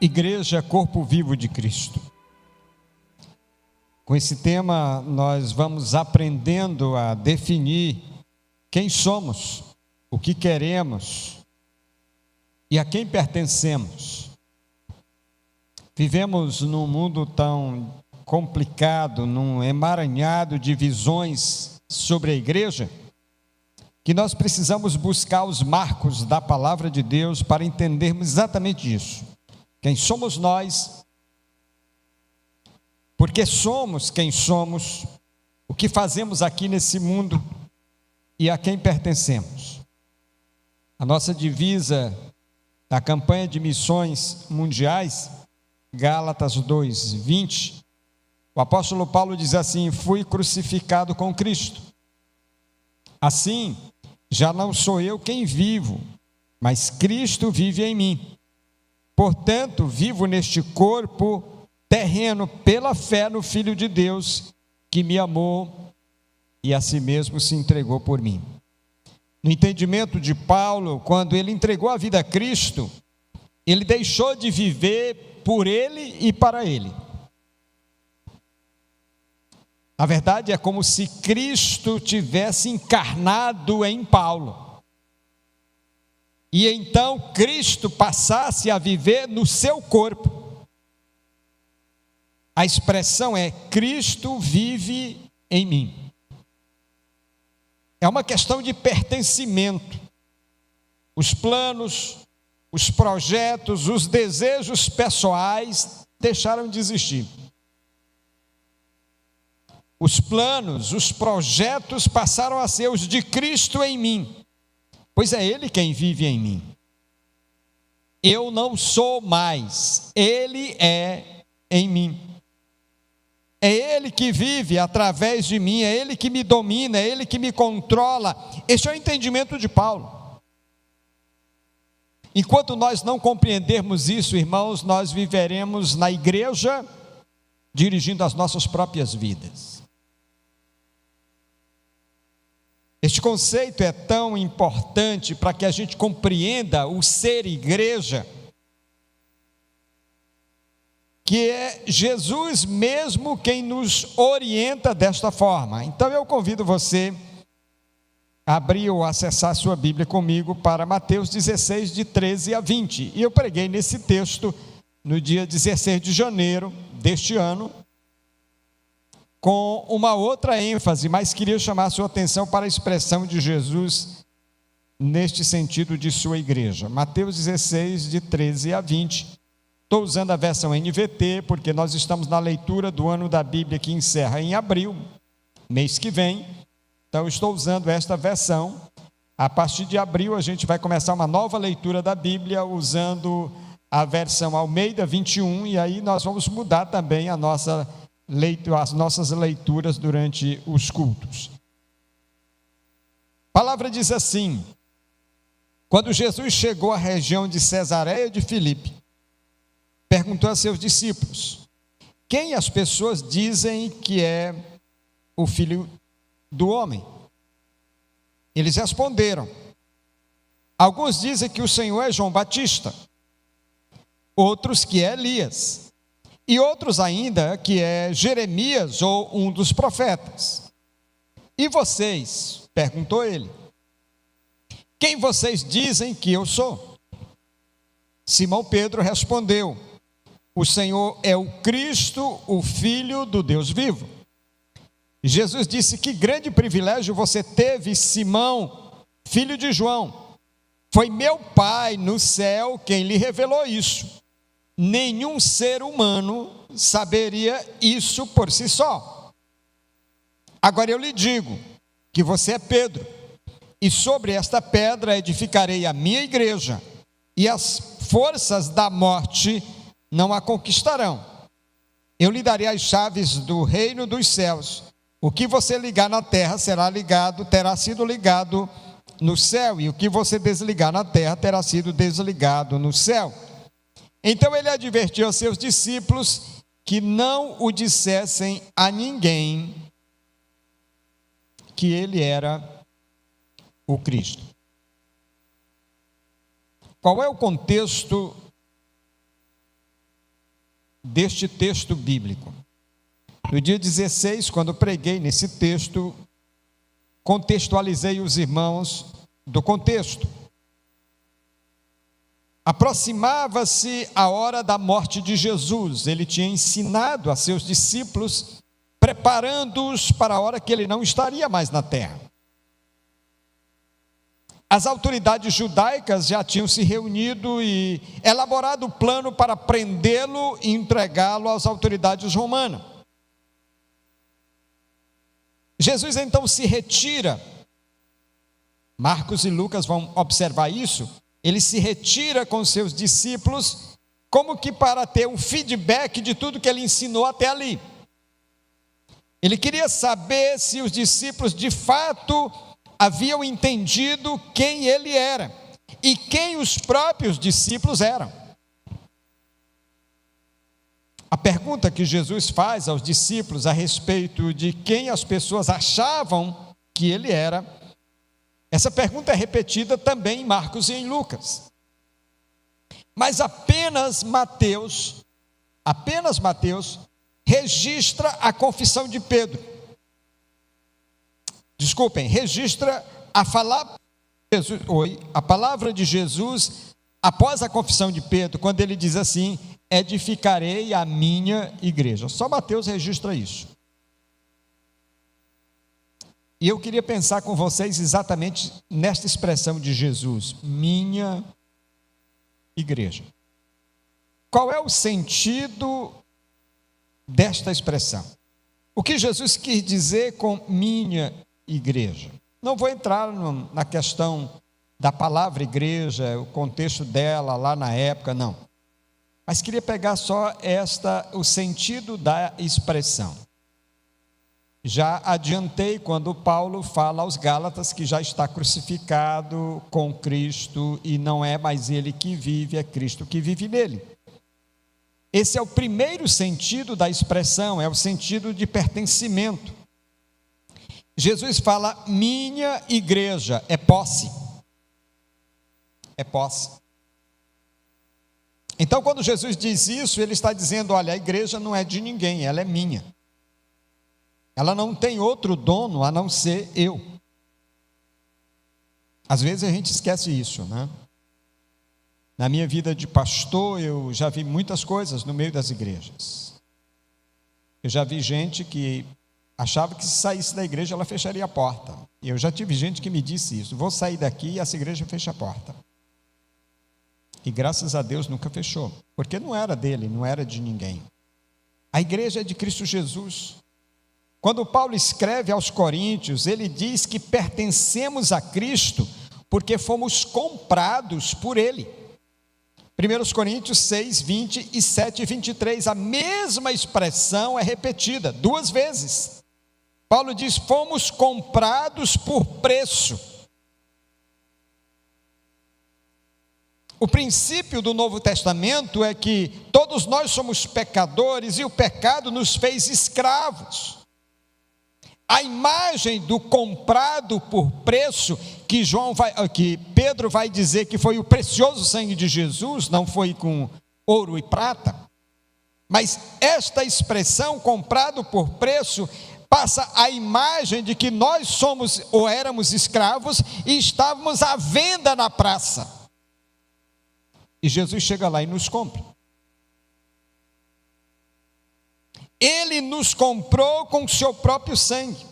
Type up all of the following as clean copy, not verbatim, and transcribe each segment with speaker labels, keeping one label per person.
Speaker 1: Igreja, corpo vivo de Cristo. Com esse tema, nós vamos aprendendo a definir quem somos, o que queremos e a quem pertencemos. Vivemos num mundo tão complicado, num emaranhado de visões sobre a igreja, que nós precisamos buscar os marcos da palavra de Deus para entendermos exatamente isso. Quem somos nós, porque somos quem somos, o que fazemos aqui nesse mundo e a quem pertencemos. A nossa divisa da campanha de missões mundiais, Gálatas 2:20, o apóstolo Paulo diz assim: fui crucificado com Cristo. Assim, já não sou eu quem vivo, mas Cristo vive em mim. Portanto, vivo neste corpo terreno pela fé no Filho de Deus, que me amou e a si mesmo se entregou por mim. No entendimento de Paulo, quando ele entregou a vida a Cristo, ele deixou de viver por ele e para ele. Na verdade, é como se Cristo tivesse encarnado em Paulo. E então Cristo passasse a viver no seu corpo. A expressão é: Cristo vive em mim. É uma questão de pertencimento. Os planos, os projetos, os desejos pessoais deixaram de existir. Os planos, os projetos passaram a ser os de Cristo em mim, pois é Ele quem vive em mim. Eu não sou mais, Ele é em mim. É Ele que vive através de mim, é Ele que me domina, é Ele que me controla. Esse é o entendimento de Paulo. Enquanto nós não compreendermos isso, irmãos, nós viveremos na igreja dirigindo as nossas próprias vidas. Este conceito é tão importante para que a gente compreenda o ser igreja, que é Jesus mesmo quem nos orienta desta forma. Então eu convido você a abrir ou acessar a sua Bíblia comigo para Mateus 16, de 13 a 20. E eu preguei nesse texto no dia 16 de janeiro deste ano, com uma outra ênfase, mas queria chamar a sua atenção para a expressão de Jesus neste sentido de sua igreja. Mateus 16, de 13 a 20. Estou usando a versão NVT, porque nós estamos na leitura do ano da Bíblia que encerra em abril, mês que vem. Então, estou usando esta versão. A partir de abril, a gente vai começar uma nova leitura da Bíblia, usando a versão Almeida 21, e aí nós vamos mudar também as nossas leituras durante os cultos. A palavra diz assim: quando Jesus chegou à região de Cesareia de Filipe, perguntou a seus discípulos: quem as pessoas dizem que é o Filho do Homem? Eles responderam: alguns dizem que o Senhor é João Batista, outros que é Elias, e outros ainda que é Jeremias ou um dos profetas. E vocês? Perguntou ele. Quem vocês dizem que eu sou? Simão Pedro respondeu: o Senhor é o Cristo, o Filho do Deus vivo. Jesus disse: que grande privilégio você teve, Simão, filho de João. Foi meu Pai no céu quem lhe revelou isso. Nenhum ser humano saberia isso por si só. Agora eu lhe digo que você é Pedro, e sobre esta pedra edificarei a minha igreja, e as forças da morte não a conquistarão. Eu lhe darei as chaves do reino dos céus. O que você ligar na terra terá sido ligado no céu, e o que você desligar na terra terá sido desligado no céu. Então ele advertiu aos seus discípulos que não o dissessem a ninguém que ele era o Cristo. Qual é o contexto deste texto bíblico. No dia 16, quando preguei nesse texto, contextualizei os irmãos do contexto. Aproximava-se a hora da morte de Jesus. Ele tinha ensinado a seus discípulos, preparando-os para a hora que ele não estaria mais na terra. As autoridades judaicas já tinham se reunido e elaborado o plano para prendê-lo e entregá-lo às autoridades romanas. Jesus então se retira. Marcos e Lucas vão observar isso. Ele se retira com seus discípulos, como que para ter um feedback de tudo que ele ensinou até ali. Ele queria saber se os discípulos de fato haviam entendido quem ele era e quem os próprios discípulos eram. A pergunta que Jesus faz aos discípulos a respeito de quem as pessoas achavam que ele era, essa pergunta é repetida também em Marcos e em Lucas. Mas apenas Mateus registra a confissão de Pedro. Registra a palavra de Jesus após a confissão de Pedro, quando ele diz assim: edificarei a minha igreja. Só Mateus registra isso. E eu queria pensar com vocês exatamente nesta expressão de Jesus, minha igreja. Qual é o sentido desta expressão? O que Jesus quis dizer com minha igreja? Não vou entrar na questão da palavra igreja, o contexto dela lá na época, não. Mas queria pegar só o sentido da expressão. Já adiantei quando Paulo fala aos Gálatas que já está crucificado com Cristo e não é mais ele que vive, é Cristo que vive nele. Esse é o primeiro sentido da expressão, é o sentido de pertencimento. Jesus fala, minha igreja, é posse. É posse. Então, quando Jesus diz isso, ele está dizendo, olha, a igreja não é de ninguém, ela é minha. Ela não tem outro dono a não ser eu. Às vezes a gente esquece isso, né? Na minha vida de pastor, eu já vi muitas coisas no meio das igrejas. Eu já vi gente que achava que se saísse da igreja, ela fecharia a porta. E eu já tive gente que me disse isso, vou sair daqui e essa igreja fecha a porta. E graças a Deus nunca fechou, porque não era dele, não era de ninguém. A igreja é de Cristo Jesus. Quando Paulo escreve aos Coríntios, ele diz que pertencemos a Cristo porque fomos comprados por ele. 1 Coríntios 6, 20 e 7, 23, a mesma expressão é repetida 2 vezes. Paulo diz, fomos comprados por preço. O princípio do Novo Testamento é que todos nós somos pecadores e o pecado nos fez escravos. A imagem do comprado por preço, que Pedro vai dizer que foi o precioso sangue de Jesus, não foi com ouro e prata, mas esta expressão, comprado por preço, passa a imagem de que nós somos ou éramos escravos e estávamos à venda na praça. E Jesus chega lá e nos compra. Ele nos comprou com o seu próprio sangue.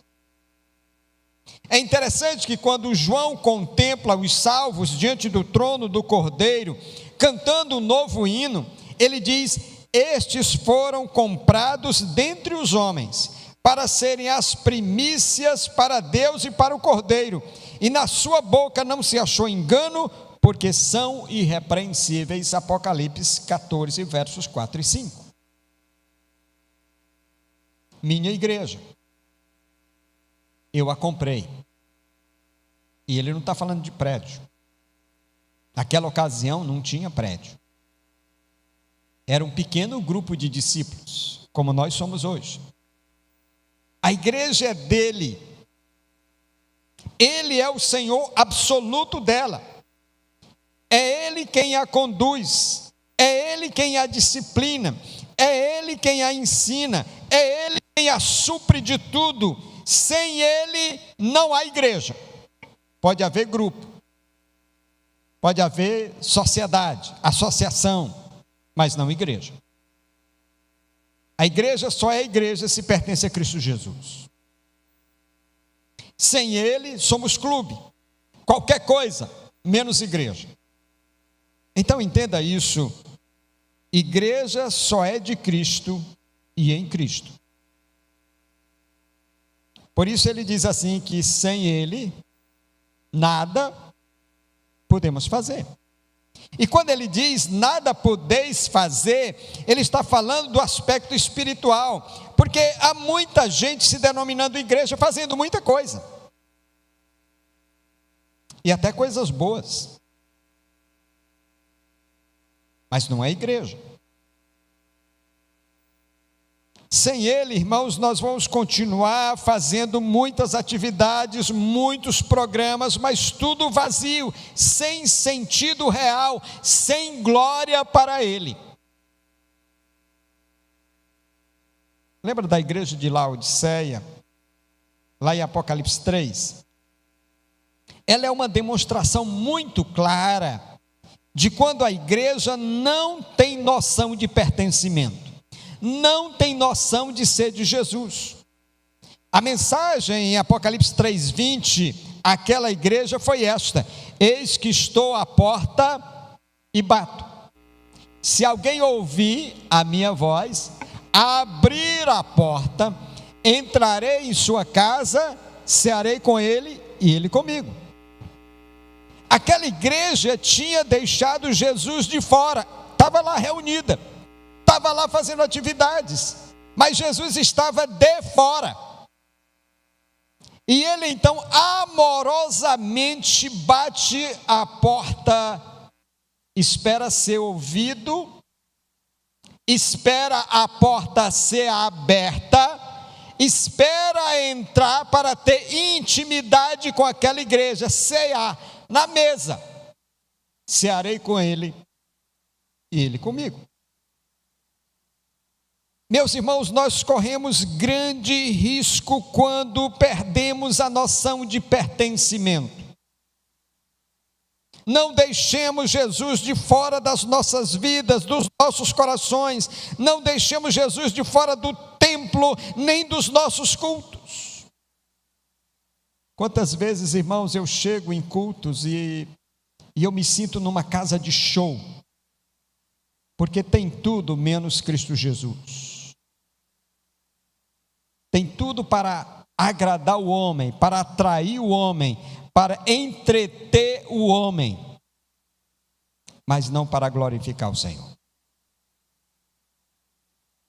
Speaker 1: É interessante que quando João contempla os salvos diante do trono do Cordeiro, cantando um novo hino, ele diz, estes foram comprados dentre os homens, para serem as primícias para Deus e para o Cordeiro, e na sua boca não se achou engano, porque são irrepreensíveis. Apocalipse 14, versos 4 e 5. Minha igreja, eu a comprei. E ele não está falando de prédio. Naquela ocasião não tinha prédio. Era um pequeno grupo de discípulos, como nós somos hoje. A igreja é dele. Ele é o Senhor absoluto dela. É ele quem a conduz. É ele quem a disciplina. é Ele quem a ensina, é Ele quem a supre de tudo. Sem Ele não há igreja. Pode haver grupo, pode haver sociedade, associação, mas não igreja. A igreja só é igreja se pertence a Cristo Jesus. Sem Ele somos clube, qualquer coisa, menos igreja. Então entenda isso, igreja só é de Cristo e em Cristo. Por isso ele diz assim que sem Ele, nada podemos fazer. E quando ele diz nada podeis fazer, ele está falando do aspecto espiritual, porque há muita gente se denominando igreja fazendo muita coisa, e até coisas boas, mas não é igreja. Sem Ele, irmãos, nós vamos continuar fazendo muitas atividades, muitos programas, mas tudo vazio, sem sentido real, sem glória para Ele. Lembra da igreja de Laodiceia, lá em Apocalipse 3? Ela é uma demonstração muito clara de quando a igreja não tem noção de pertencimento, não tem noção de ser de Jesus. A mensagem em Apocalipse 3:20, aquela igreja foi esta: eis que estou à porta e bato. Se alguém ouvir a minha voz, abrir a porta, entrarei em sua casa, cearei com ele e ele comigo. Aquela igreja tinha deixado Jesus de fora, estava lá reunida, estava lá fazendo atividades, mas Jesus estava de fora. E ele então amorosamente bate a porta, espera ser ouvido, espera a porta ser aberta, espera entrar para ter intimidade com aquela igreja, cear na mesa, cearei com ele e ele comigo. Meus irmãos, nós corremos grande risco quando perdemos a noção de pertencimento. Não deixemos Jesus de fora das nossas vidas, dos nossos corações, não deixemos Jesus de fora do templo, nem dos nossos cultos. Quantas vezes, irmãos, eu chego em cultos e eu me sinto numa casa de show, porque tem tudo menos Cristo Jesus. Tem tudo para agradar o homem, para atrair o homem, para entreter o homem, mas não para glorificar o Senhor.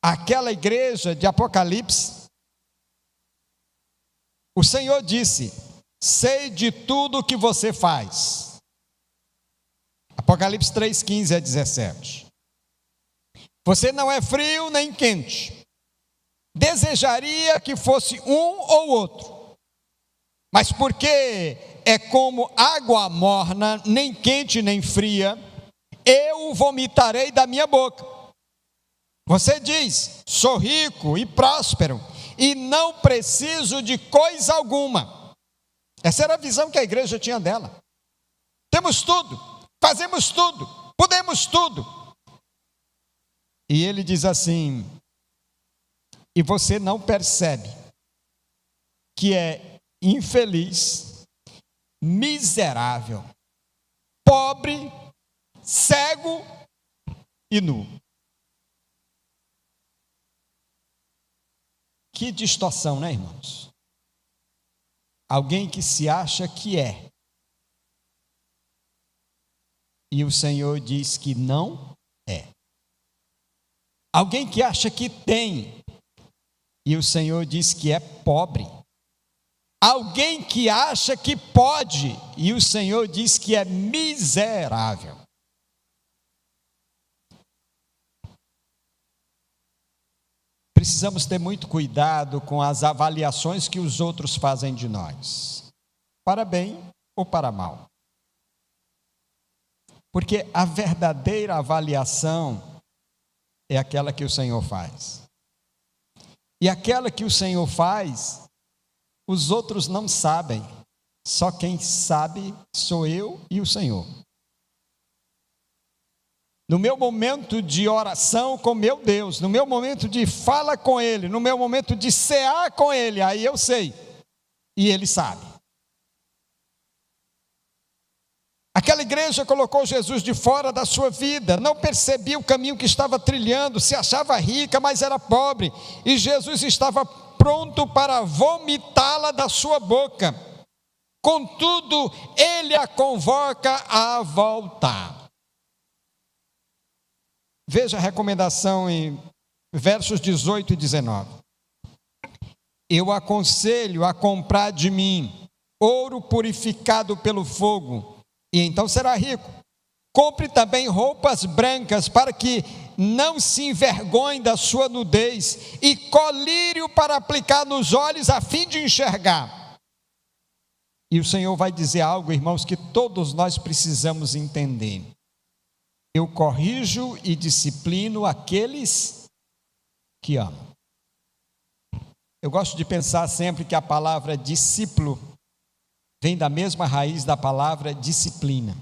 Speaker 1: Aquela igreja de Apocalipse, o Senhor disse: sei de tudo o que você faz. Apocalipse 3:15 a 17. Você não é frio nem quente. Desejaria que fosse um ou outro, mas porque é como água morna, nem quente nem fria, eu o vomitarei da minha boca. Você diz: sou rico e próspero e não preciso de coisa alguma. Essa era a visão que a igreja tinha dela. Temos tudo, fazemos tudo, podemos tudo. E ele diz assim: e você não percebe que é infeliz, miserável, pobre, cego e nu. Que distorção, né, irmãos? Alguém que se acha que é, e o Senhor diz que não é. Alguém que acha que tem, e o Senhor diz que é pobre. Alguém que acha que pode, e o Senhor diz que é miserável. Precisamos ter muito cuidado com as avaliações que os outros fazem de nós, para bem ou para mal. Porque a verdadeira avaliação é aquela que o Senhor faz. E aquela que o Senhor faz, os outros não sabem. Só quem sabe sou eu e o Senhor. No meu momento de oração com meu Deus, no meu momento de fala com Ele, no meu momento de cear com Ele, aí eu sei. E Ele sabe. Aquela igreja colocou Jesus de fora da sua vida, não percebia o caminho que estava trilhando, se achava rica, mas era pobre, e Jesus estava pronto para vomitá-la da sua boca. Contudo, Ele a convoca a voltar. Veja a recomendação em versos 18 e 19. Eu aconselho a comprar de mim ouro purificado pelo fogo, e então será rico. Compre também roupas brancas, para que não se envergonhe da sua nudez, e colírio para aplicar nos olhos, a fim de enxergar. E o Senhor vai dizer algo, irmãos, que todos nós precisamos entender. Eu corrijo e disciplino aqueles que amam. Eu gosto de pensar sempre que a palavra discípulo vem da mesma raiz da palavra disciplina.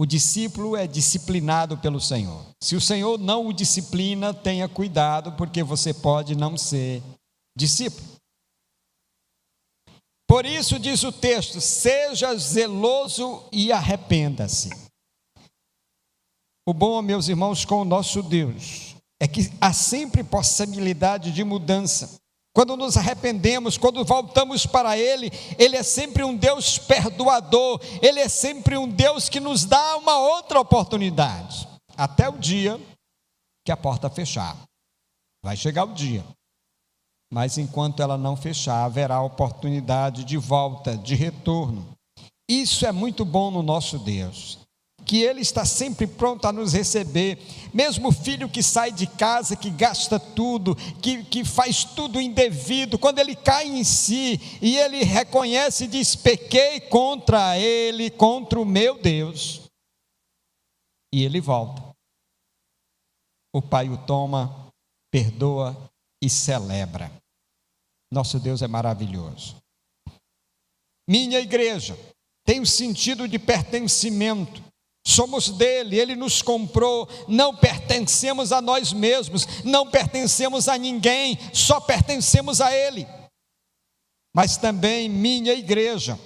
Speaker 1: O discípulo é disciplinado pelo Senhor. Se o Senhor não o disciplina, tenha cuidado, porque você pode não ser discípulo. Por isso diz o texto, seja zeloso e arrependa-se. O bom, meus irmãos, com o nosso Deus, é que há sempre possibilidade de mudança. Quando nos arrependemos, quando voltamos para Ele, Ele é sempre um Deus perdoador, Ele é sempre um Deus que nos dá uma outra oportunidade, até o dia que a porta fechar. Vai chegar o dia, mas enquanto ela não fechar, haverá oportunidade de volta, de retorno. Isso é muito bom no nosso Deus, que Ele está sempre pronto a nos receber, mesmo o filho que sai de casa, que gasta tudo, que faz tudo indevido, quando ele cai em si, e ele reconhece e diz, pequei contra Ele, contra o meu Deus, e ele volta, o Pai o toma, perdoa e celebra. Nosso Deus é maravilhoso. Minha igreja tem um sentido de pertencimento. Somos dele, ele nos comprou, não pertencemos a nós mesmos, não pertencemos a ninguém, só pertencemos a ele. Mas também minha igreja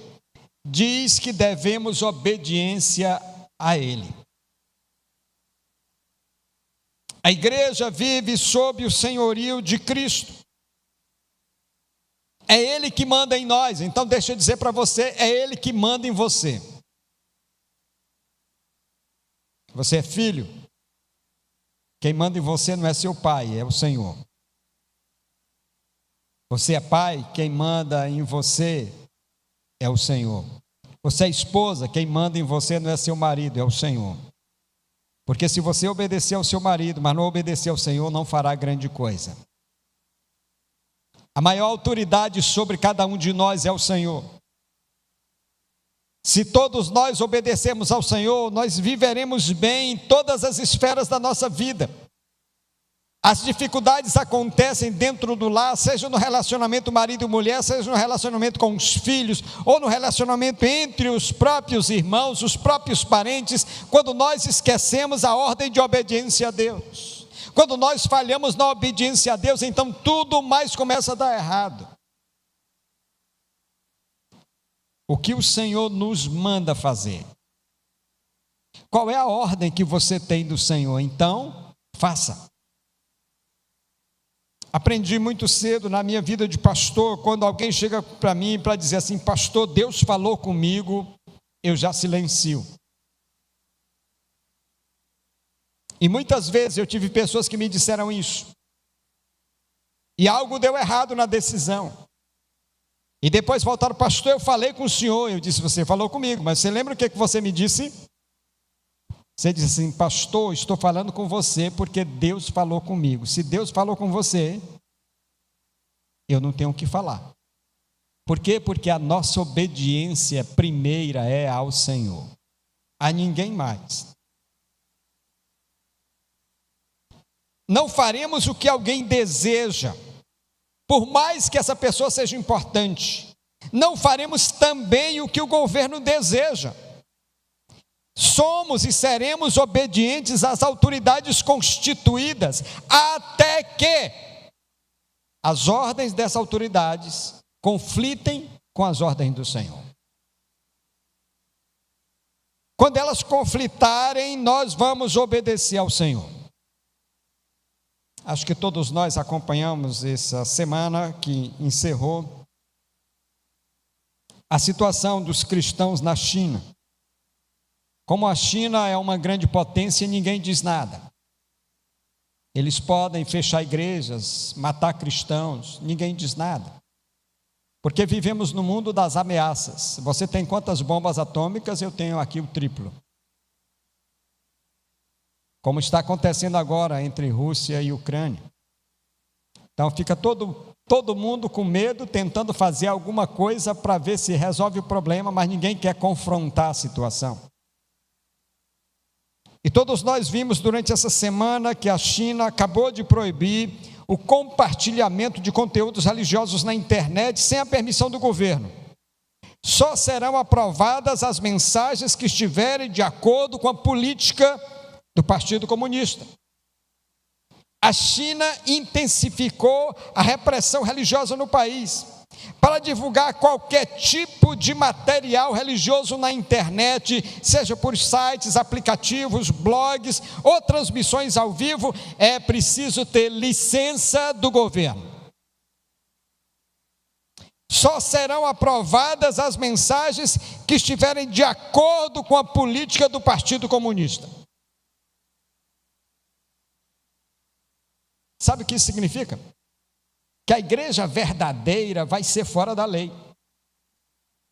Speaker 1: diz que devemos obediência a ele. A igreja vive sob o senhorio de Cristo. É Ele que manda em nós, então deixa eu dizer para você, é Ele que manda em você. Você é filho, quem manda em você não é seu pai, é o Senhor. Você é pai, quem manda em você é o Senhor. Você é esposa, quem manda em você não é seu marido, é o Senhor. Porque se você obedecer ao seu marido, mas não obedecer ao Senhor, não fará grande coisa. A maior autoridade sobre cada um de nós é o Senhor. Se todos nós obedecermos ao Senhor, nós viveremos bem em todas as esferas da nossa vida. As dificuldades acontecem dentro do lar, seja no relacionamento marido e mulher, seja no relacionamento com os filhos, ou no relacionamento entre os próprios irmãos, os próprios parentes, quando nós esquecemos a ordem de obediência a Deus. Quando nós falhamos na obediência a Deus, então tudo mais começa a dar errado. O que o Senhor nos manda fazer? Qual é a ordem que você tem do Senhor? Então, faça. Aprendi muito cedo na minha vida de pastor, quando alguém chega para mim para dizer assim, pastor, Deus falou comigo, eu já silencio. E muitas vezes eu tive pessoas que me disseram isso. E algo deu errado na decisão. E depois voltaram, pastor, eu falei com o senhor. Eu disse, você falou comigo, mas você lembra o que você me disse? Você disse assim, pastor, estou falando com você porque Deus falou comigo. Se Deus falou com você, eu não tenho o que falar. Por quê? Porque a nossa obediência primeira é ao Senhor, a ninguém mais. não faremos o que alguém deseja, por mais que essa pessoa seja importante. Não faremos também o que o governo deseja. Somos e seremos obedientes às autoridades constituídas, até que as ordens dessas autoridades conflitem com as ordens do Senhor. Quando elas conflitarem, nós vamos obedecer ao Senhor. Acho que todos nós acompanhamos essa semana que encerrou a situação dos cristãos na China. Como a China é uma grande potência, ninguém diz nada. Eles podem fechar igrejas, matar cristãos, ninguém diz nada. Porque vivemos no mundo das ameaças. Você tem quantas bombas atômicas? Eu tenho aqui o triplo. Como está acontecendo agora entre Rússia e Ucrânia. Então fica todo mundo com medo, tentando fazer alguma coisa para ver se resolve o problema, mas ninguém quer confrontar a situação. E todos nós vimos durante essa semana que a China acabou de proibir o compartilhamento de conteúdos religiosos na internet sem a permissão do governo. Só serão aprovadas as mensagens que estiverem de acordo com a política do Partido Comunista. A China intensificou a repressão religiosa no país. Para divulgar qualquer tipo de material religioso na internet, seja por sites, aplicativos, blogs ou transmissões ao vivo, é preciso ter licença do governo. Só serão aprovadas as mensagens que estiverem de acordo com a política do Partido Comunista. Sabe o que isso significa? Que a igreja verdadeira vai ser fora da lei.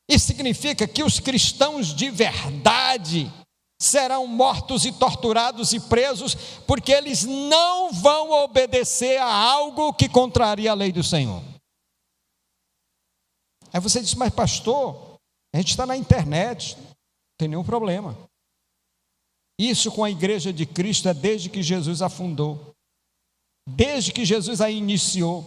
Speaker 1: Isso significa que os cristãos de verdade serão mortos e torturados e presos, porque eles não vão obedecer a algo que contraria a lei do Senhor. Aí você diz, mas pastor, a gente está na internet, não tem nenhum problema. Isso com a igreja de Cristo é desde que Jesus a fundou. Desde que Jesus a iniciou,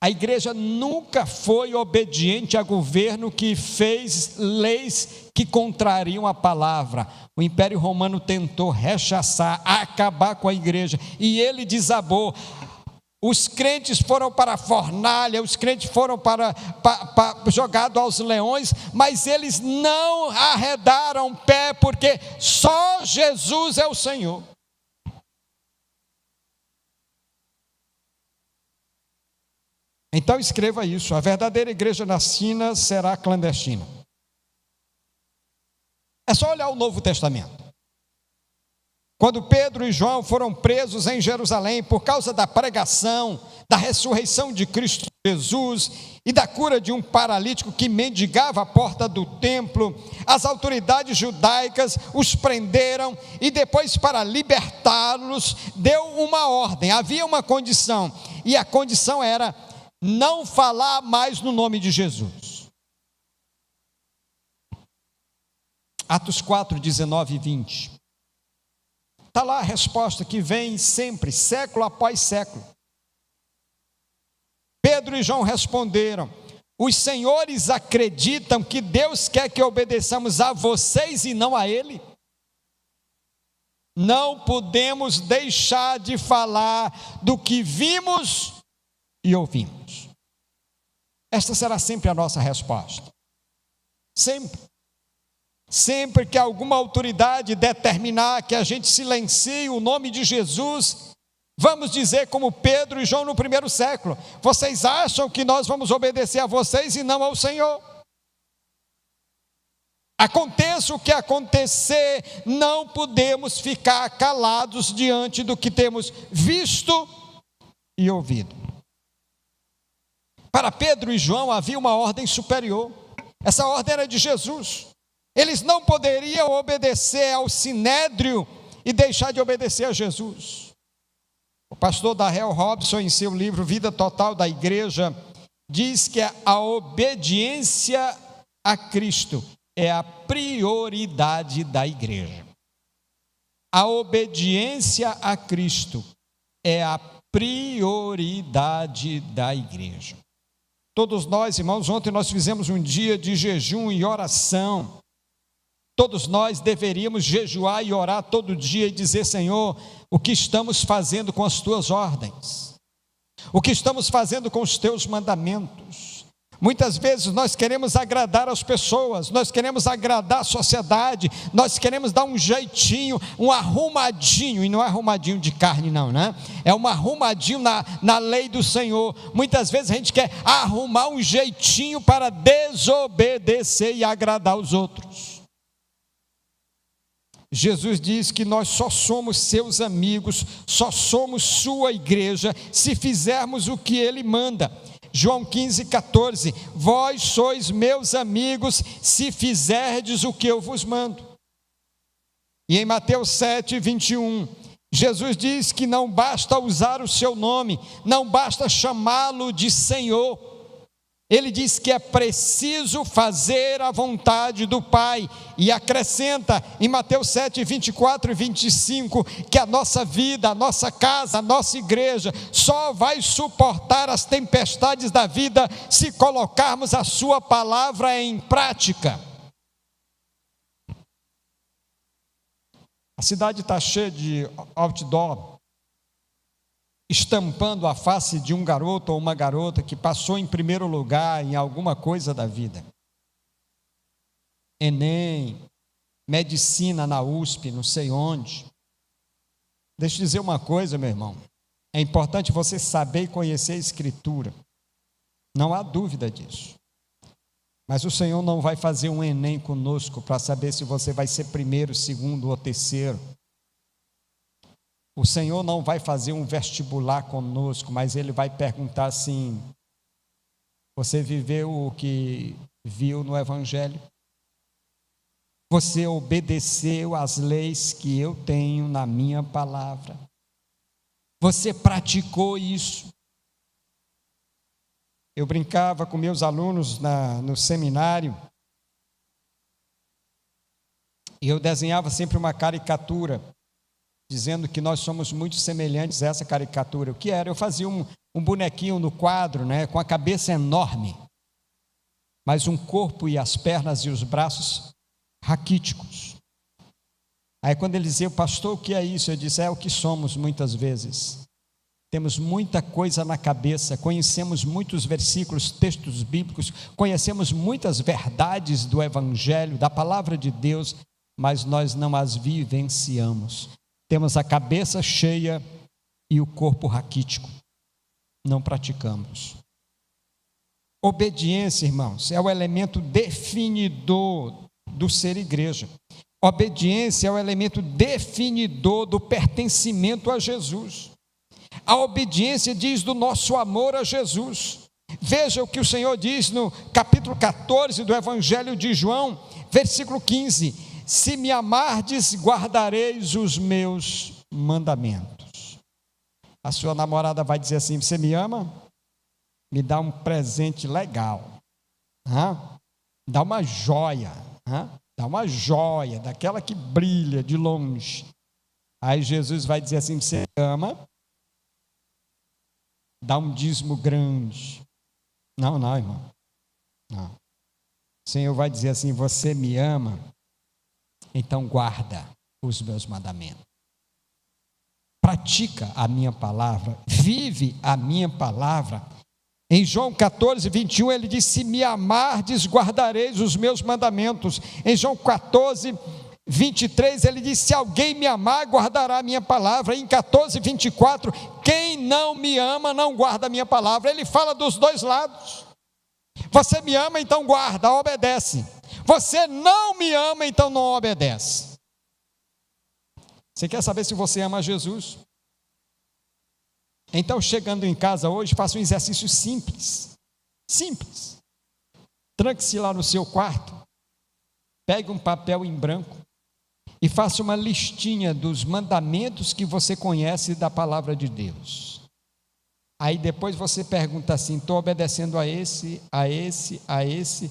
Speaker 1: a igreja nunca foi obediente a governo que fez leis que contrariam a palavra. O Império Romano tentou rechaçar, acabar com a igreja, e ele desabou. Os crentes foram para a fornalha, os crentes foram jogados aos leões, mas eles não arredaram pé, porque só Jesus é o Senhor. Então escreva isso: a verdadeira igreja na China será clandestina. É só olhar o Novo Testamento. Quando Pedro e João foram presos em Jerusalém por causa da pregação, da ressurreição de Cristo Jesus e da cura de um paralítico que mendigava à porta do templo, as autoridades judaicas os prenderam e depois, para libertá-los, deu uma ordem. Havia uma condição, e a condição era não falar mais no nome de Jesus. Atos 4, 19 e 20. Está lá a resposta que vem sempre, século após século. Pedro e João responderam: os senhores acreditam que Deus quer que obedeçamos a vocês e não a Ele? Não podemos deixar de falar do que vimos e ouvimos. Esta será sempre a nossa resposta. Sempre. Sempre que alguma autoridade determinar que a gente silencie o nome de Jesus, vamos dizer como Pedro e João no primeiro século: vocês acham que nós vamos obedecer a vocês e não ao Senhor? Aconteça o que acontecer, não podemos ficar calados diante do que temos visto e ouvido. Para Pedro e João havia uma ordem superior. Essa ordem era de Jesus. Eles não poderiam obedecer ao sinédrio e deixar de obedecer a Jesus. O pastor Darrell Robson, em seu livro Vida Total da Igreja, diz que a obediência a Cristo é a prioridade da igreja. A obediência a Cristo é a prioridade da igreja. Todos nós, irmãos, ontem nós fizemos um dia de jejum e oração. Todos nós deveríamos jejuar e orar todo dia e dizer: Senhor, o que estamos fazendo com as tuas ordens? O que estamos fazendo com os teus mandamentos? Muitas vezes nós queremos agradar as pessoas, nós queremos agradar a sociedade, nós queremos dar um jeitinho, um arrumadinho, e não é arrumadinho de carne não, né? É um arrumadinho na lei do Senhor. Muitas vezes a gente quer arrumar um jeitinho para desobedecer e agradar os outros. Jesus diz que nós só somos seus amigos, só somos sua igreja, se fizermos o que ele manda. João 15,14, vós sois meus amigos, se fizerdes o que eu vos mando. E em Mateus 7,21, Jesus diz que não basta usar o seu nome, não basta chamá-lo de Senhor. Ele diz que é preciso fazer a vontade do Pai, e acrescenta em Mateus 7, 24 e 25, que a nossa vida, a nossa casa, a nossa igreja, só vai suportar as tempestades da vida, se colocarmos a sua palavra em prática. A cidade está cheia de outdoor, estampando a face de um garoto ou uma garota que passou em primeiro lugar em alguma coisa da vida. Enem, medicina na USP, não sei onde. Deixa eu dizer uma coisa, meu irmão. É importante você saber e conhecer a Escritura. Não há dúvida disso. Mas o Senhor não vai fazer um Enem conosco para saber se você vai ser primeiro, segundo ou terceiro. O Senhor não vai fazer um vestibular conosco, mas Ele vai perguntar assim: você viveu o que viu no Evangelho? Você obedeceu às leis que eu tenho na minha palavra? Você praticou isso? Eu brincava com meus alunos no seminário, e eu desenhava sempre uma caricatura, dizendo que nós somos muito semelhantes a essa caricatura. O que era? Eu fazia um bonequinho no quadro, né, com a cabeça enorme, mas um corpo e as pernas e os braços raquíticos. Aí quando ele dizia: pastor, o que é isso? Eu disse: é o que somos muitas vezes. Temos muita coisa na cabeça, conhecemos muitos versículos, textos bíblicos, conhecemos muitas verdades do Evangelho, da palavra de Deus, mas nós não as vivenciamos. Temos a cabeça cheia e o corpo raquítico. Não praticamos. Obediência, irmãos, é o elemento definidor do ser igreja. Obediência é o elemento definidor do pertencimento a Jesus. A obediência diz do nosso amor a Jesus. Veja o que o Senhor diz no capítulo 14 do Evangelho de João, versículo 15: se me amardes, guardareis os meus mandamentos. A sua namorada vai dizer assim: você me ama? Me dá um presente legal, dá uma joia, dá uma joia, daquela que brilha de longe. Aí Jesus vai dizer assim: você me ama? Dá um dízimo grande. Não, irmão, não. O Senhor vai dizer assim: você me ama? Então guarda os meus mandamentos. Pratica a minha palavra, vive a minha palavra. Em João 14, 21, ele diz: se me amardes, guardareis os meus mandamentos. Em João 14, 23, ele diz: se alguém me amar, guardará a minha palavra. Em 14, 24, quem não me ama, não guarda a minha palavra. Ele fala dos dois lados. Você me ama, então guarda, obedece. Você não me ama, então não obedece. Você quer saber se você ama Jesus? Então, chegando em casa hoje, faça um exercício simples. Simples. Tranque-se lá no seu quarto, pegue um papel em branco e faça uma listinha dos mandamentos que você conhece da palavra de Deus. Aí depois você pergunta assim: estou obedecendo a esse, a esse, a esse.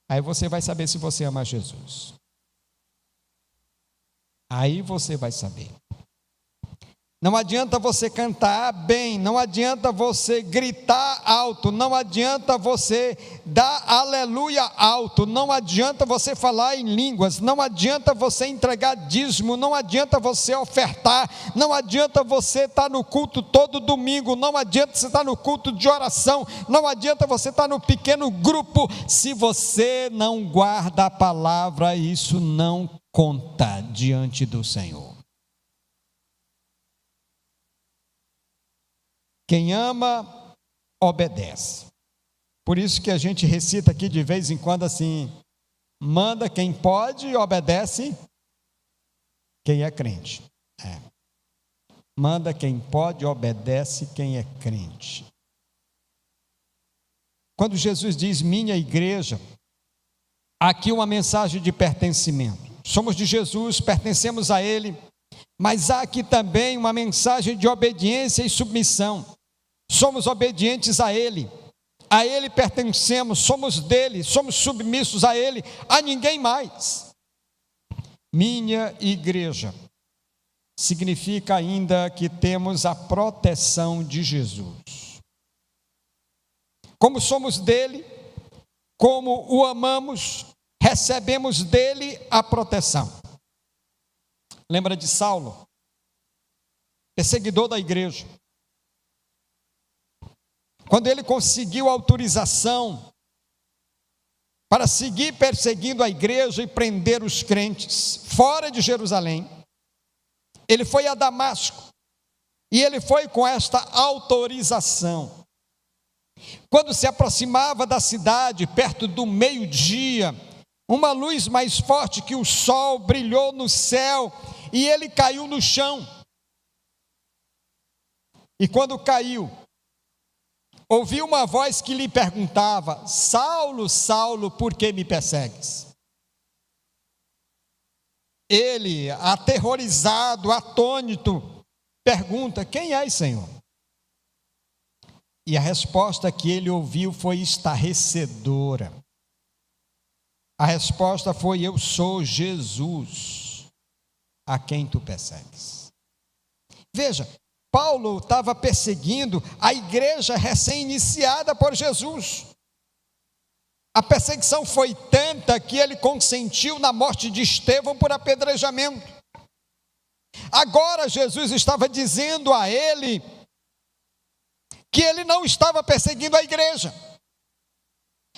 Speaker 1: Aí você vai saber se você ama Jesus. Aí você vai saber. não adianta você cantar bem, não adianta você gritar alto, não adianta você dar aleluia alto, não adianta você falar em línguas, não adianta você entregar dízimo, não adianta você ofertar, não adianta você estar no culto todo domingo, não adianta você estar no culto de oração, não adianta você estar no pequeno grupo, se você não guarda a palavra, isso não conta diante do Senhor. Quem ama, obedece. Por isso que a gente recita aqui de vez em quando assim: manda quem pode e obedece quem é crente. Manda quem pode e obedece quem é crente. Quando Jesus diz minha igreja, aqui uma mensagem de pertencimento. Somos de Jesus, pertencemos a Ele, mas há aqui também uma mensagem de obediência e submissão. Somos obedientes a Ele pertencemos, somos dele, somos submissos a Ele, a ninguém mais. Minha igreja significa ainda que temos a proteção de Jesus. Como somos dele, como o amamos, recebemos dele a proteção. Lembra de Saulo, perseguidor da igreja? Quando ele conseguiu autorização para seguir perseguindo a igreja e prender os crentes fora de Jerusalém, ele foi a Damasco, e ele foi com esta autorização. Quando se aproximava da cidade, perto do meio-dia, uma luz mais forte que o sol brilhou no céu, e ele caiu no chão. E quando caiu, ouviu uma voz que lhe perguntava: Saulo, Saulo, por que me persegues? Ele, aterrorizado, atônito, pergunta: quem és, Senhor? E a resposta que ele ouviu foi estarrecedora. A resposta foi: eu sou Jesus, a quem tu persegues. Veja, Paulo estava perseguindo a igreja recém-iniciada por Jesus. A perseguição foi tanta que ele consentiu na morte de Estevão por apedrejamento. Agora Jesus estava dizendo a ele que ele não estava perseguindo a igreja.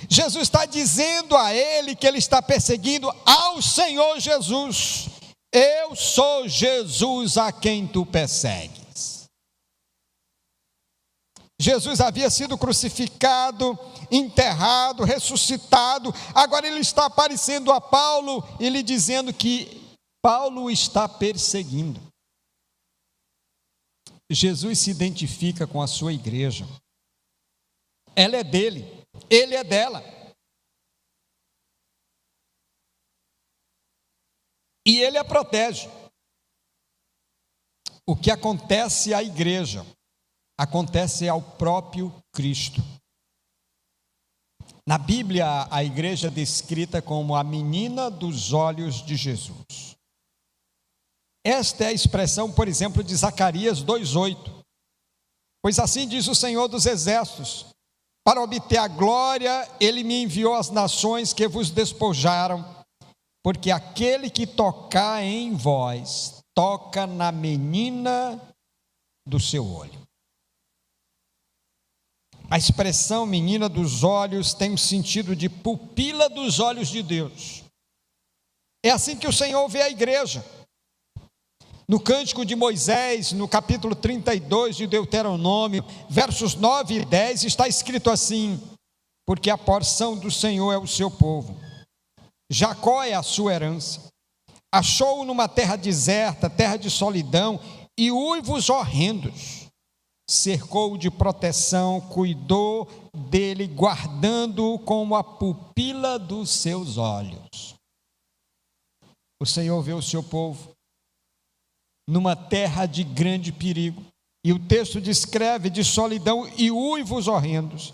Speaker 1: Jesus está dizendo a ele que ele está perseguindo ao Senhor Jesus. Eu sou Jesus a quem tu persegues. Jesus havia sido crucificado, enterrado, ressuscitado. Agora ele está aparecendo a Paulo e lhe dizendo que Paulo está perseguindo. Jesus se identifica com a sua igreja. Ela é dele, ele é dela. E ele a protege. O que acontece à igreja acontece ao próprio Cristo. Na Bíblia, a igreja é descrita como a menina dos olhos de Jesus. Esta é a expressão, por exemplo, de Zacarias 2:8. Pois assim diz o Senhor dos Exércitos: para obter a glória, ele me enviou às nações que vos despojaram, porque aquele que tocar em vós, toca na menina do seu olho. A expressão menina dos olhos tem o sentido de pupila dos olhos de Deus. É assim que o Senhor vê a igreja. No Cântico de Moisés, no capítulo 32 de Deuteronômio, versos 9 e 10, está escrito assim: porque a porção do Senhor é o seu povo, Jacó é a sua herança. Achou-o numa terra deserta, terra de solidão e uivos horrendos. Cercou-o de proteção, cuidou dele, guardando-o como a pupila dos seus olhos. O Senhor vê o seu povo numa terra de grande perigo, e o texto descreve de solidão e uivos horrendos,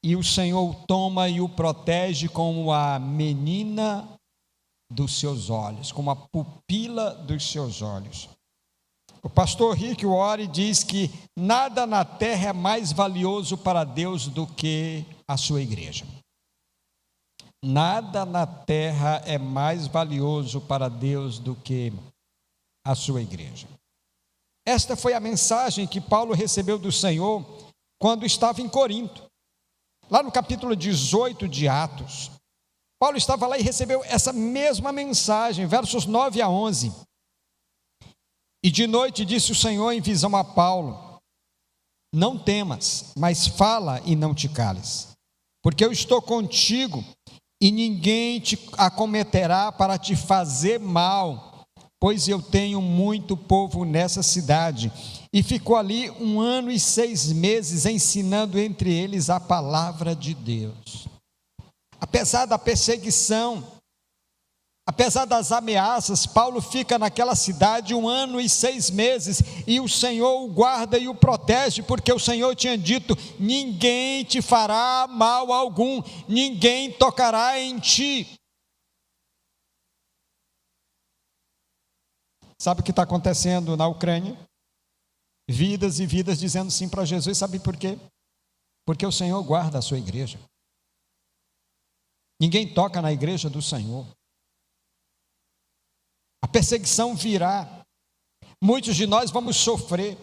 Speaker 1: e o Senhor o toma e o protege como a menina dos seus olhos, como a pupila dos seus olhos. O pastor Rick Warren diz que nada na terra é mais valioso para Deus do que a sua igreja. Nada na terra é mais valioso para Deus do que a sua igreja. Esta foi a mensagem que Paulo recebeu do Senhor quando estava em Corinto. Lá no capítulo 18 de Atos, Paulo estava lá e recebeu essa mesma mensagem, versos 9 a 11. E de noite disse o Senhor em visão a Paulo: não temas, mas fala e não te cales, porque eu estou contigo e ninguém te acometerá para te fazer mal, pois eu tenho muito povo nessa cidade. E ficou ali 1 ano e 6 meses ensinando entre eles a palavra de Deus. Apesar da perseguição, apesar das ameaças, Paulo fica naquela cidade 1 ano e 6 meses, e o Senhor o guarda e o protege, porque o Senhor tinha dito: ninguém te fará mal algum, ninguém tocará em ti. Sabe o que está acontecendo na Ucrânia? Vidas e vidas dizendo sim para Jesus. Sabe por quê? Porque o Senhor guarda a sua igreja. Ninguém toca na igreja do Senhor. A perseguição virá, muitos de nós vamos sofrer,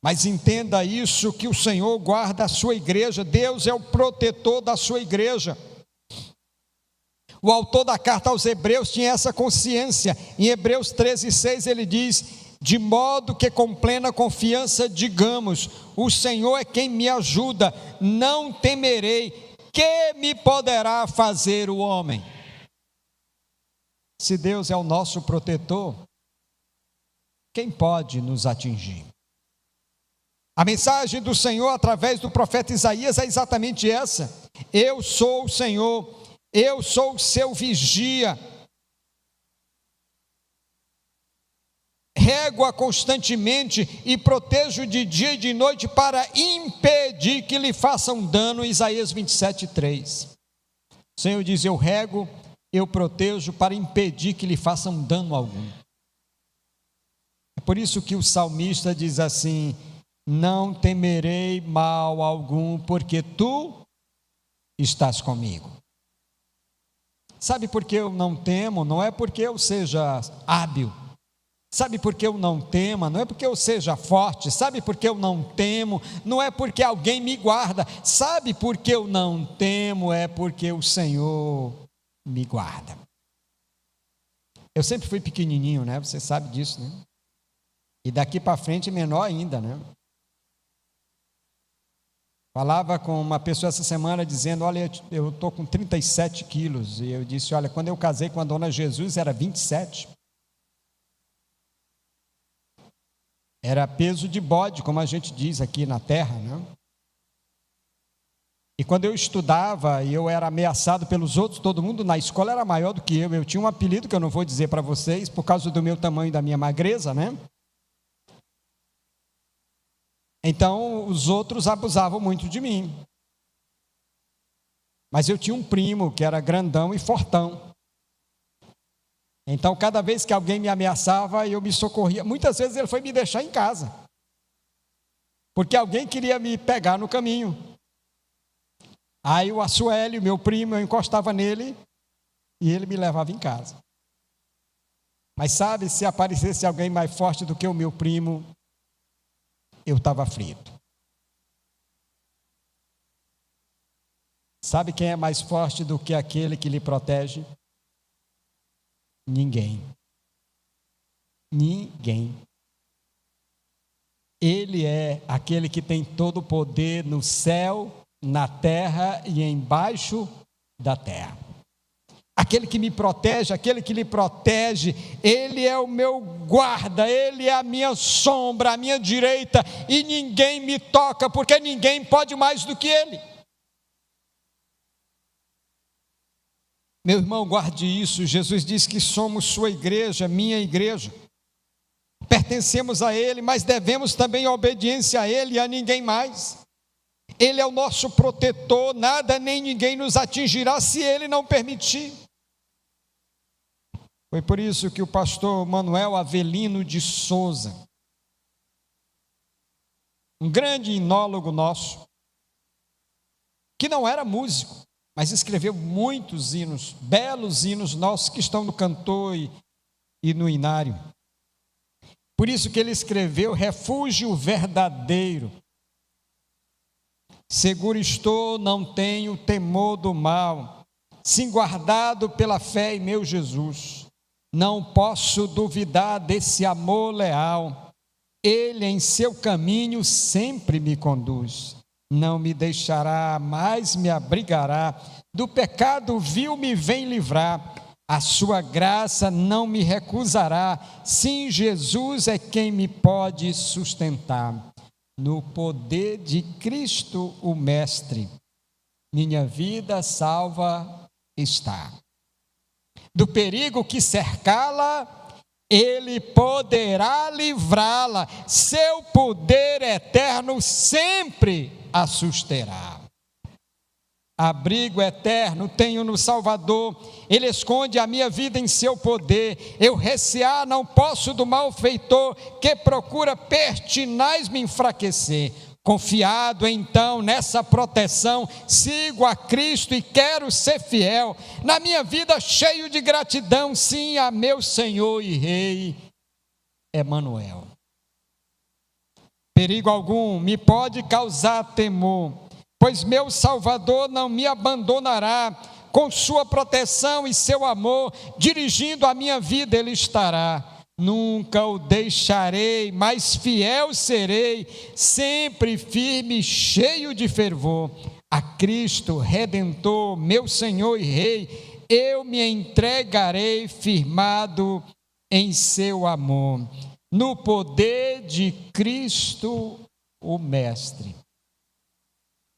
Speaker 1: mas entenda isso, que o Senhor guarda a sua igreja. Deus é o protetor da sua igreja. O autor da carta aos Hebreus tinha essa consciência. Em Hebreus 13:6 ele diz: de modo que com plena confiança digamos: o Senhor é quem me ajuda, não temerei, que me poderá fazer o homem? Se Deus é o nosso protetor, quem pode nos atingir? A mensagem do Senhor através do profeta Isaías é exatamente essa: eu sou o Senhor, eu sou o seu vigia, rego-a constantemente e protejo de dia e de noite para impedir que lhe façam dano. Isaías 27:3. O Senhor diz: eu rego, eu protejo para impedir que lhe façam dano algum. É por isso que o salmista diz assim: não temerei mal algum, porque tu estás comigo. Sabe por que eu não temo? Não é porque eu seja hábil. Sabe por que eu não temo? Não é porque eu seja forte. Sabe por que eu não temo? Não é porque alguém me guarda. Sabe por que eu não temo? É porque o Senhor me guarda. Eu sempre fui pequenininho, né? Você sabe disso, né? E daqui para frente menor ainda, né? Falava com uma pessoa essa semana dizendo: olha, eu estou com 37 quilos. E eu disse: olha, quando eu casei com a dona Jesus era 27. Era peso de bode, como a gente diz aqui na terra, né? E quando eu estudava e eu era ameaçado pelos outros, todo mundo na escola era maior do que eu. Eu tinha um apelido que eu não vou dizer para vocês, por causa do meu tamanho e da minha magreza, né? Então, os outros abusavam muito de mim. Mas eu tinha um primo que era grandão e fortão. Então, cada vez que alguém me ameaçava, eu me socorria. Muitas vezes ele foi me deixar em casa, porque alguém queria me pegar no caminho. Aí o Assuélio, meu primo, eu encostava nele e ele me levava em casa. Mas sabe, se aparecesse alguém mais forte do que o meu primo, eu estava frito. Sabe quem é mais forte do que aquele que lhe protege? Ninguém. Ninguém. Ele é aquele que tem todo o poder no céu, na terra e embaixo da terra. Aquele que me protege, aquele que lhe protege, ele é o meu guarda, ele é a minha sombra, a minha direita, e ninguém me toca, porque ninguém pode mais do que ele. Meu irmão, guarde isso. Jesus diz que somos sua igreja, minha igreja. Pertencemos a ele, mas devemos também obediência a ele e a ninguém mais. Ele é o nosso protetor, nada nem ninguém nos atingirá se ele não permitir. Foi por isso que o pastor Manuel Avelino de Souza, um grande inólogo nosso, que não era músico, mas escreveu muitos hinos, belos hinos nossos que estão no cantor e no inário. Por isso que ele escreveu Refúgio Verdadeiro. Seguro estou, não tenho temor do mal, sim guardado pela fé em meu Jesus. Não posso duvidar desse amor leal. Ele em seu caminho sempre me conduz. Não me deixará, mas me abrigará. Do pecado vil me vem livrar. A sua graça não me recusará. Sim, Jesus é quem me pode sustentar. No poder de Cristo, o Mestre, minha vida salva está. Do perigo que cercá-la, Ele poderá livrá-la. Seu poder eterno sempre a susterá. Abrigo eterno tenho no Salvador, Ele esconde a minha vida em seu poder. Eu recear não posso do malfeitor, que procura pertinaz me enfraquecer. Confiado então nessa proteção, sigo a Cristo e quero ser fiel. Na minha vida cheio de gratidão, sim, a meu Senhor e Rei, Emanuel. Perigo algum me pode causar temor, pois meu Salvador não me abandonará. Com sua proteção e seu amor, dirigindo a minha vida Ele estará. Nunca o deixarei, mas fiel serei, sempre firme, cheio de fervor. A Cristo Redentor, meu Senhor e Rei, eu me entregarei firmado em seu amor. No poder de Cristo, o Mestre.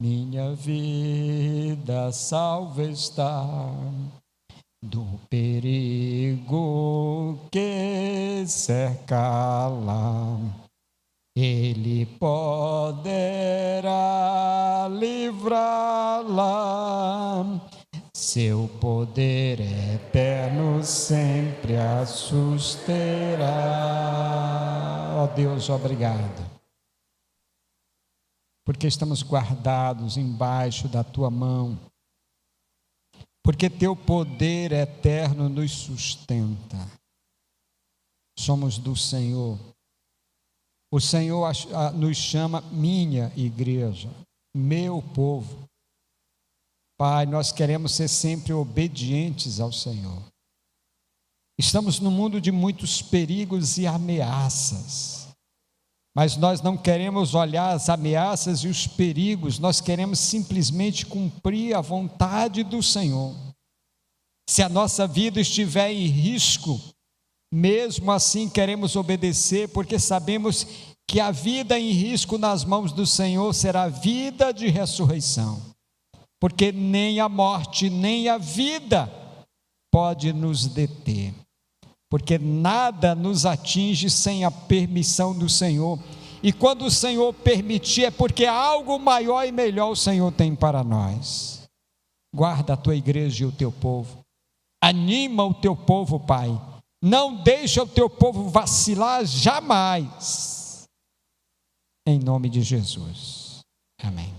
Speaker 1: Minha vida salva está do perigo que cercá-la. Ele poderá livrá-la. Seu poder eterno sempre a susterá. Ó Deus, obrigado, porque estamos guardados embaixo da tua mão, porque teu poder eterno nos sustenta. Somos do Senhor. O Senhor nos chama minha igreja, meu povo. Pai, nós queremos ser sempre obedientes ao Senhor. Estamos num mundo de muitos perigos e ameaças, mas nós não queremos olhar as ameaças e os perigos, nós queremos simplesmente cumprir a vontade do Senhor. Se a nossa vida estiver em risco, mesmo assim queremos obedecer, porque sabemos que a vida em risco nas mãos do Senhor será vida de ressurreição, porque nem a morte, nem a vida pode nos deter, porque nada nos atinge sem a permissão do Senhor, e quando o Senhor permitir, é porque algo maior e melhor o Senhor tem para nós. Guarda a tua igreja e o teu povo, anima o teu povo, Pai, não deixa o teu povo vacilar jamais, em nome de Jesus, amém.